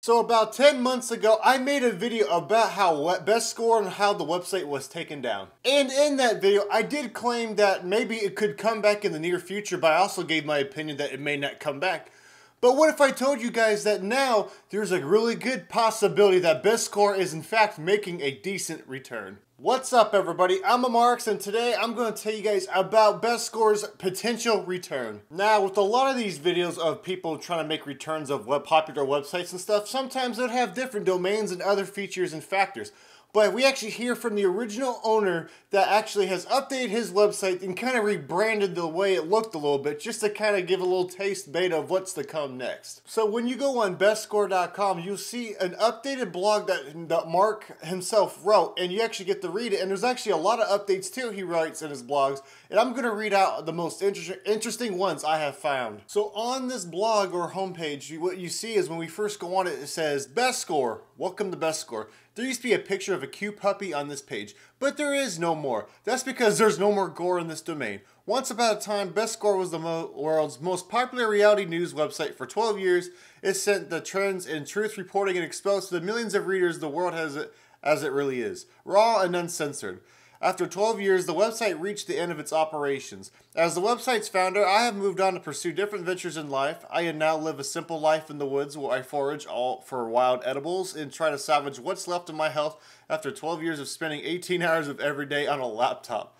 So about 10 months ago, I made a video about how BestGore and how the website was taken down. And in that video, I did claim that maybe it could come back in the near future, but I also gave my opinion that it may not come back. But what if I told you guys that now there's a really good possibility that BestGore is in fact making a decent return? What's up everybody, I'm Amaryx and today I'm going to tell you guys about BestGore's potential return. Now with a lot of these videos of people trying to make returns of popular websites and stuff, sometimes they'll have different domains and other features and factors. But we actually hear from the original owner that actually has updated his website and kind of rebranded the way it looked a little bit just to kind of give a little taste beta of what's to come next. So when you go on bestgore.com, you'll see an updated blog that Mark himself wrote, and you actually get to read it. And there's actually a lot of updates too he writes in his blogs. And I'm going to read out the most interesting ones I have found. So on this blog or homepage, what you see is when we first go on it, it says, BestGore, welcome to BestGore. There used to be a picture of a cute puppy on this page, but there is no more. That's because there's no more gore in this domain. Once upon a time, BestGore was the world's most popular reality news website. For 12 years, it sent the trends in truth reporting and exposed to the millions of readers the world has it as it really is, raw and uncensored. After 12 years, the website reached the end of its operations. As the website's founder, I have moved on to pursue different ventures in life. I now live a simple life in the woods where I forage for wild edibles and try to salvage what's left of my health after 12 years of spending 18 hours of every day on a laptop.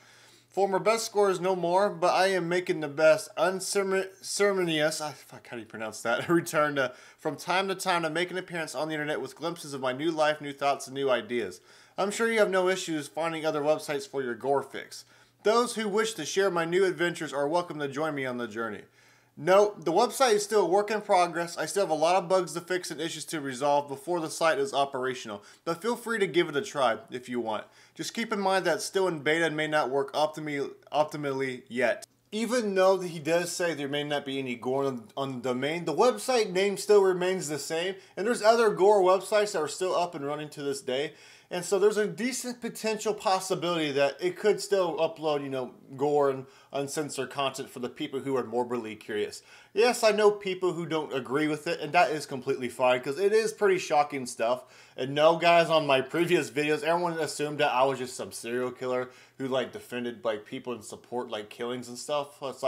Former BestGore is no more, but I am making the best unceremonious, how do you pronounce that, return from time to time to make an appearance on the internet with glimpses of my new life, new thoughts, and new ideas. I'm sure you have no issues finding other websites for your gore fix. Those who wish to share my new adventures are welcome to join me on the journey. Note, the website is still a work in progress. I still have a lot of bugs to fix and issues to resolve before the site is operational, but feel free to give it a try if you want. Just keep in mind that it's still in beta and may not work optimally yet. Even though he does say there may not be any gore on the domain, the website name still remains the same, and there's other gore websites that are still up and running to this day. And so there's a decent potential possibility that it could still upload, gore and uncensored content for the people who are morbidly curious. Yes, I know people who don't agree with it, and that is completely fine because it is pretty shocking stuff. And no, guys, on my previous videos, everyone assumed that I was just some serial killer who defended people and support killings and stuff. So it's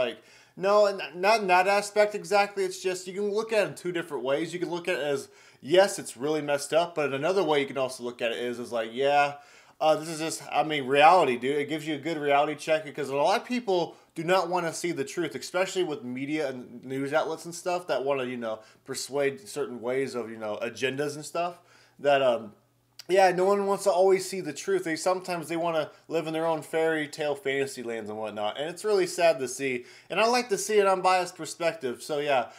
no, not in that aspect exactly. It's just you can look at it in two different ways. You can look at it as, yes, it's really messed up, but another way you can also look at it is yeah, this is just, reality, dude. It gives you a good reality check because a lot of people do not want to see the truth, especially with media and news outlets and stuff that want to, persuade certain ways of, agendas and stuff that, yeah, no one wants to always see the truth. Sometimes they want to live in their own fairy tale fantasy lands and whatnot. And it's really sad to see. And I like to see an unbiased perspective. So yeah,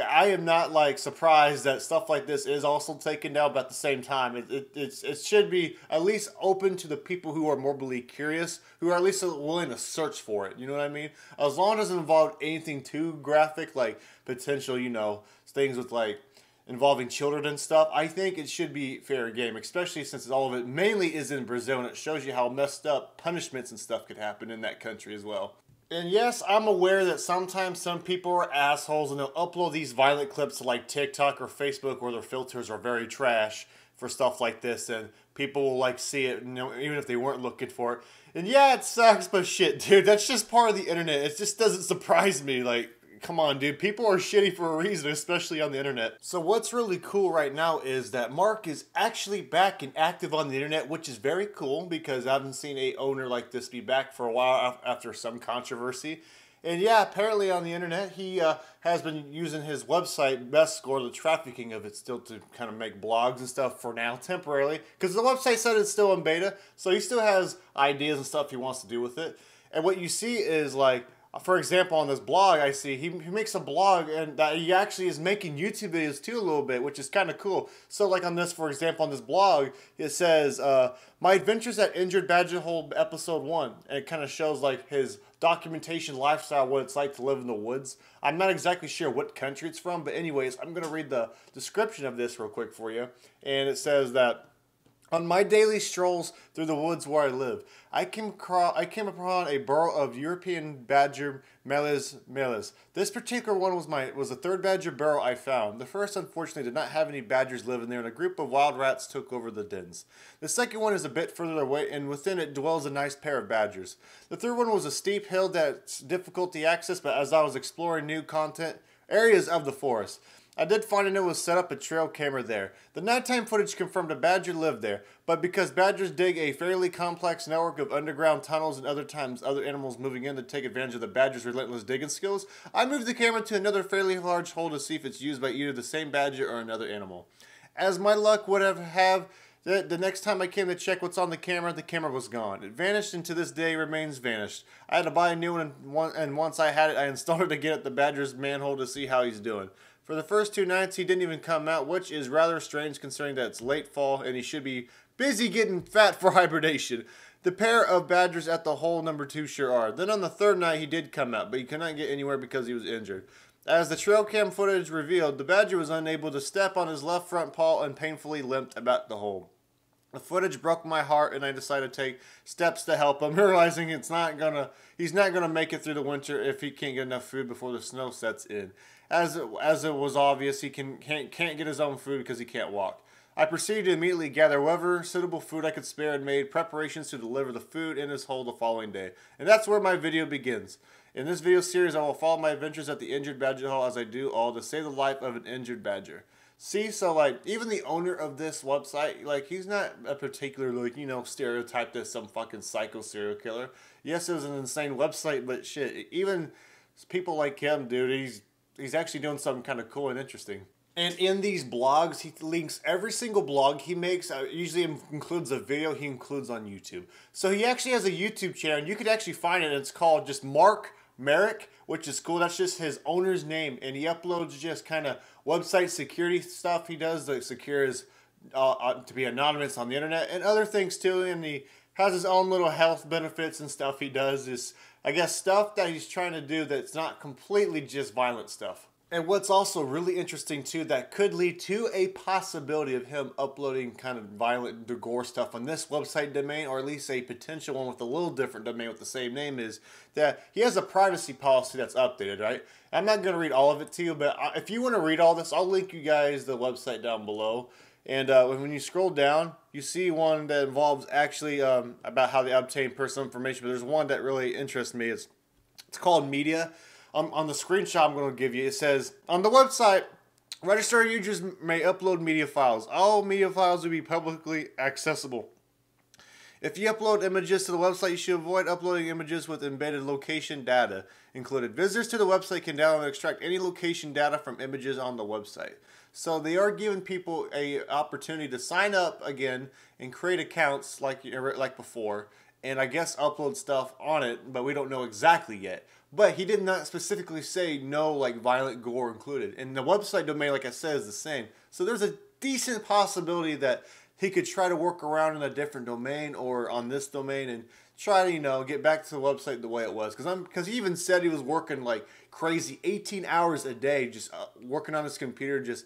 I am not surprised that stuff like this is also taken down. But at the same time, it should be at least open to the people who are morbidly curious, who are at least willing to search for it. You know what I mean? As long as it doesn't involve anything too graphic, potential, things with involving children and stuff, I think it should be fair game, especially since all of it mainly is in Brazil, and it shows you how messed up punishments and stuff could happen in that country as well. And yes, I'm aware that sometimes some people are assholes and they'll upload these violent clips to TikTok or Facebook where their filters are very trash for stuff like this, and people will see it, even if they weren't looking for it. And yeah, it sucks, but shit, dude, that's just part of the internet. It just doesn't surprise me, come on, dude. People are shitty for a reason, especially on the internet. So what's really cool right now is that Mark is actually back and active on the internet, which is very cool because I haven't seen a owner like this be back for a while after some controversy. And yeah, apparently on the internet, he has been using his website, BestGore, the trafficking of it still to kind of make blogs and stuff for now, temporarily. Because the website said it's still in beta, so he still has ideas and stuff he wants to do with it. And what you see is for example, on this blog, I see he makes a blog and that he actually is making YouTube videos too a little bit, which is kind of cool. So on this, for example, on this blog, it says, my adventures at Injured Badger Hole episode 1. And it kind of shows his documentation lifestyle, what it's like to live in the woods. I'm not exactly sure what country it's from, but anyways, I'm going to read the description of this real quick for you. And it says that, On my daily strolls through the woods where I live, I came upon a burrow of European badger meles. This particular one was the third badger burrow I found. The first, unfortunately, did not have any badgers living there, and a group of wild rats took over the dens. The second one is a bit further away, and within it dwells a nice pair of badgers. The third one was a steep hill that's difficult to access, but as I was exploring new areas of the forest, I did find a note was set up a trail camera there. The nighttime footage confirmed a badger lived there, but because badgers dig a fairly complex network of underground tunnels and other times other animals moving in to take advantage of the badger's relentless digging skills, I moved the camera to another fairly large hole to see if it's used by either the same badger or another animal. As my luck would have the next time I came to check what's on the camera was gone. It vanished and to this day remains vanished. I had to buy a new one and once I had it, I installed it again at the badger's manhole to see how he's doing. For the first 2 nights, he didn't even come out, which is rather strange considering that it's late fall and he should be busy getting fat for hibernation. The pair of badgers at the hole number 2 sure are. Then on the 3rd night, he did come out, but he could not get anywhere because he was injured. As the trail cam footage revealed, the badger was unable to step on his left front paw and painfully limped about the hole. The footage broke my heart, and I decided to take steps to help him, realizing he's not gonna make it through the winter if he can't get enough food before the snow sets in. As it was obvious, he can't get his own food because he can't walk. I proceeded to immediately gather whatever suitable food I could spare and made preparations to deliver the food in his hole the following day. And that's where my video begins. In this video series, I will follow my adventures at the injured badger hole as I do all to save the life of an injured badger. See, so like, even the owner of this website, like, he's not a particular, like, you know, stereotype as some fucking psycho serial killer. Yes, it was an insane website, but shit, even people like him, dude, he's actually doing something kind of cool and interesting. And in these blogs, he links every single blog he makes. Usually includes a video he includes on YouTube. So he actually has a YouTube channel. You could actually find it. And it's called just Mark Marek, which is cool. That's just his owner's name. And he uploads just kind of website security stuff he does that secures to be anonymous on the internet and other things too. And he has his own little health benefits and stuff he does. Is, I guess, stuff that he's trying to do that's not completely just violent stuff. And what's also really interesting too, that could lead to a possibility of him uploading kind of violent gore stuff on this website domain, or at least a potential one with a little different domain with the same name, is that he has a privacy policy that's updated, right? I'm not going to read all of it to you, but if you want to read all this, I'll link you guys the website down below. And when you scroll down, you see one that involves actually about how they obtain personal information, but there's one that really interests me. It's called Media. On the screenshot I'm going to give you, it says, on the website, registered users may upload media files. All media files will be publicly accessible. If you upload images to the website, you should avoid uploading images with embedded location data included. Visitors to the website can download and extract any location data from images on the website. So they are giving people an opportunity to sign up again and create accounts like before, and I guess upload stuff on it, but we don't know exactly yet. But he did not specifically say no, like, violent gore included. And the website domain, like I said, is the same. So there's a decent possibility that he could try to work around in a different domain or on this domain and try to, you know, get back to the website the way it was. Because he even said he was working like crazy 18 hours a day, just working on his computer, just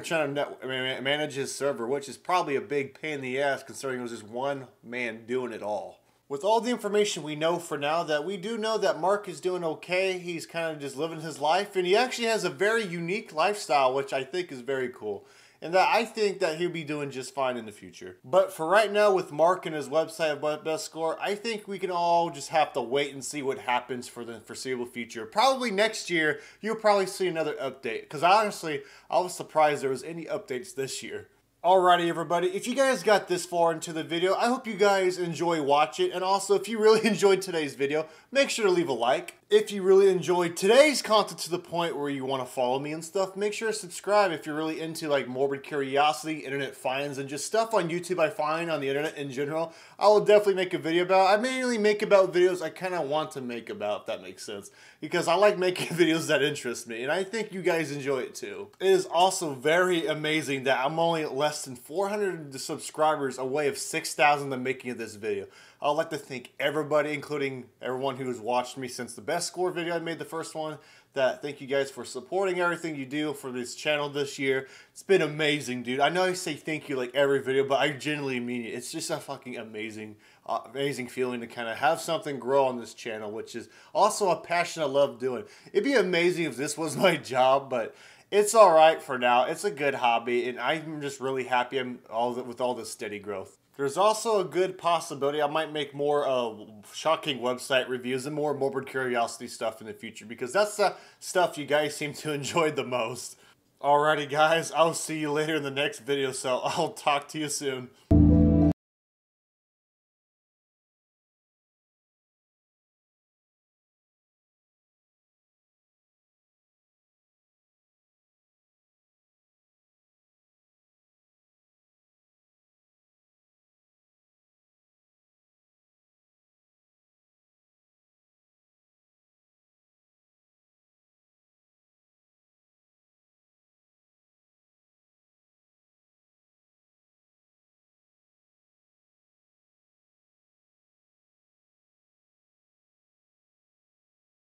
trying to manage his server, which is probably a big pain in the ass considering it was just one man doing it all. With all the information we know for now, that we do know that Mark is doing okay. He's kind of just living his life, and he actually has a very unique lifestyle, which I think is very cool. And that I think that he'll be doing just fine in the future. But for right now, with Mark and his website of BestGore, I think we can all just have to wait and see what happens for the foreseeable future. Probably next year, you'll probably see another update. Because honestly, I was surprised there was any updates this year. Alrighty everybody, if you guys got this far into the video, I hope you guys enjoy watching. And also, if you really enjoyed today's video, make sure to leave a like. If you really enjoyed today's content to the point where you want to follow me and stuff, make sure to subscribe if you're really into like morbid curiosity, internet finds, and just stuff on YouTube I find on the internet in general. I will definitely make a video about. I mainly make about videos I kind of want to make about, if that makes sense. Because I like making videos that interest me, and I think you guys enjoy it too. It is also very amazing that I'm only less than 400 subscribers away of 6,000 the making of this video. I would like to thank everybody, including everyone who has watched me since the BestGore video I made, the first one, that thank you guys for supporting everything you do for this channel this year. It's been amazing, dude. I know I say thank you like every video, but I genuinely mean it. It's just a fucking amazing feeling to kind of have something grow on this channel, which is also a passion I love doing. It'd be amazing if this was my job, but it's all right for now. It's a good hobby, and I'm just really happy with all this steady growth. There's also a good possibility I might make more shocking website reviews and more morbid curiosity stuff in the future, because that's the stuff you guys seem to enjoy the most. Alrighty guys, I'll see you later in the next video, so I'll talk to you soon.